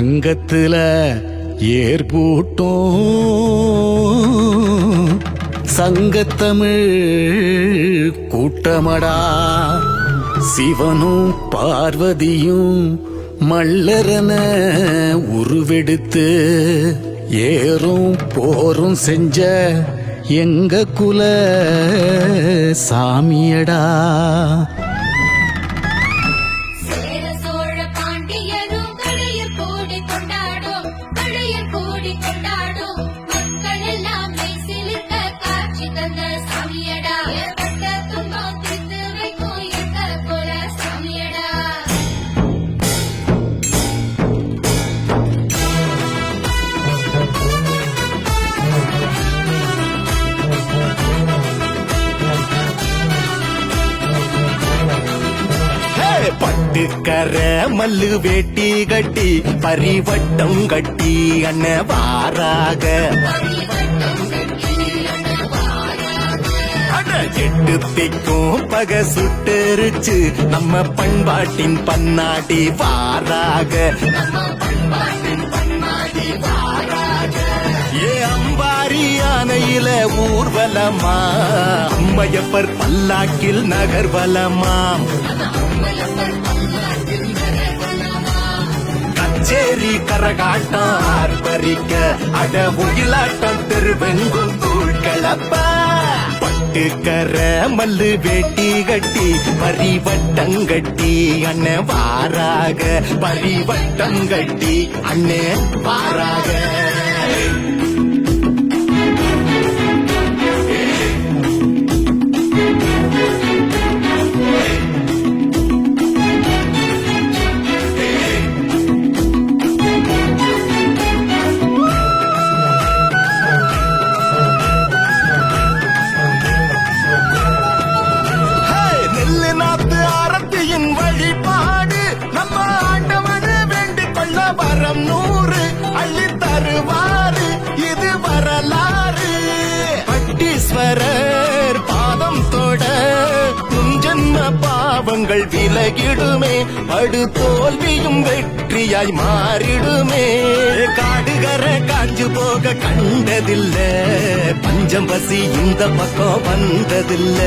சங்கத்துல ஏற்பூட்டும் சங்கத்தமிழ் கூட்டமடா. சிவனும் பார்வதியும் மல்லரன உருவெடுத்து ஏறும் போரும் செஞ்ச எங்க குல சாமியடா. பட்டுக்கர மல்லு வேட்டி கட்டி பரிவட்டம் கட்டி அண்ண வாராக. எட்டு திக்கும் பக சுட்டரிச்சு நம்ம பண்பாட்டின் பன்னாடி வாராக. ஏ அம்பாரி யானையில ஊர்வலமா, அம்மையப்பர் பல்லாக்கில் நகர்வலமாம். கச்சேரி கரகாட்டம் ஆர்ப்பரிக்க அட ஒயிலாட்டம் தெருவெங்கும் தூள் கிளப்ப. பட்டுக்கர மல்லு வேட்டி கட்டி பரிவட்டங்கட்டி அண்ணே வாராக. பரிவட்டங்கட்டி அண்ணே வாராக. வழிபாடு நம்ம ஆண்டவனு வேண்டிக் கொள்ள வரம் 100 அள்ளி தருவாரு. இது வரலாறு. பட்டீஸ்வரர் பாதம் தொட ஜென்ம பாவங்கள் விலகிடுமே. படு தோல்வியும் வெற்றியாய் மாறிடுமே. காடுகர காஞ்சு போக கண்டதில்ல, பஞ்சம் பசி இந்த பக்கம் வந்ததில்ல.